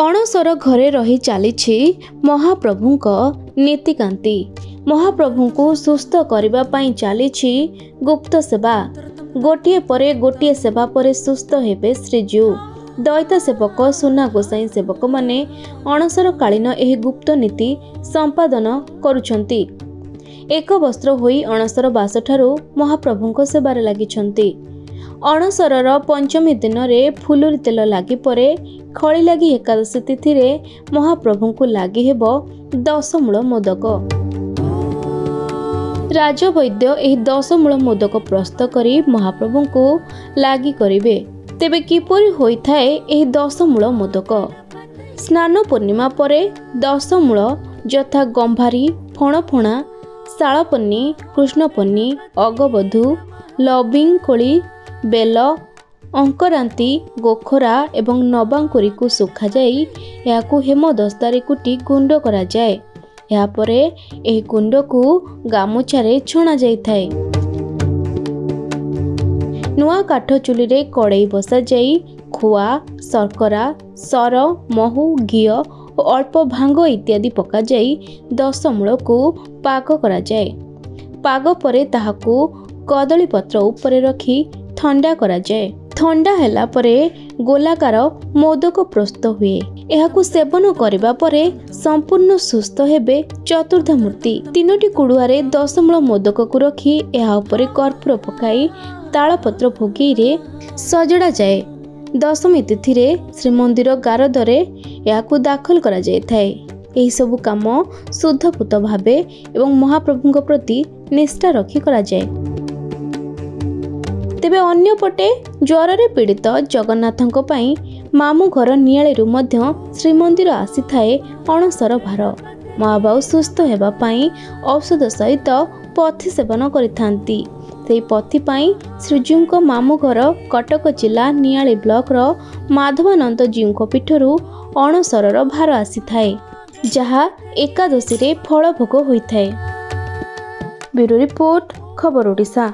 अणसर घरे रही चली महाप्रभुंक नीतिकांति। महाप्रभु को सुस्थ करने पाई चली गुप्त सेवा। गोटे परे गोटे सेवा परे सुस्थ हेबे श्रीजीउ। दैत्य सेवक सुना गोसाई सेवक माने अणसर कालीन एही गुप्त नीति संपादन करुछंती। एक वस्त्र होई अणसर बास ठारू महाप्रभुंक सेवारे लागिछंती। अणसरर पंचमी दिन रे फुलुरी तेल लागी परे खड़ी लागी एकादशी तिथि रे महाप्रभुंकु लागी हेबो 10 मूल मोदक। राजवैद्य एही 10 मूल मोदक प्रस्तुत करी महाप्रभुंकु लागी करिवे। तेबे किपरि होइथाए एही 10 मूल मोदक? स्नान पूर्णिमा परे 10 मूल यथा गंभारी, फणफणा, शालपन्नी, कृष्णपन्नी, अगबधू, लविंग कोली, बेल, अंकरांती, गोखरा एवं नबांकुरी को सुखा जाई याकू हेमदस्तारे कुटी गुंड करा जाए। या परे एही गुंड को गामुछारे छणा जाई थाए। नुआ काठ चुली रे कड़ई बसा जाई खुआ, शर्करा, सर, महू, घी और अल्प भांग इत्यादि पका जाई 10 मूल को पाक करा जाए। पाग परे ताहाकू कदली पत्र उपरे रखी ठंडा करा जाए। ठंडा हैला परे गोलाकार मोदक प्रस्तुत हुए। एहाकू सेवन करिबा परे संपूर्ण सुस्थ हेबे चतुर्धा मूर्ति। 3टी कुड़ुआरे 10 मूल मोदक को रखी एहा उपरे कर्पूर पकाई तालपत्र भोगी रे सजड़ा जाए। दशमी तिथि रे श्रीमंदिर गारदरे याकू दाखल करा जाय थाए। एही सब काम शुद्धपूत भावे एवं महाप्रभुंक प्रति निष्ठा रखी करा जाए। तेबे अन्य पटे ज्वर रे पीड़ित जगन्नाथंक पई मामू घर नियाळीरू मध्य श्रीमंदिर आसी थाए अणसर भार। महाबाहु सुस्थ हेबा पई औषध सहित पथि सेवन करिथांती। से पथि पाई श्रीजीउंक मामू घर कटक जिला नियाली ब्लॉक रो माधवानंद जीउंक पीठरू अणसरर भार आसी थाए, जहा एकादशी रे फल भोग होई थाए। ब्यूरो रिपोर्ट, खबर ओडिशा।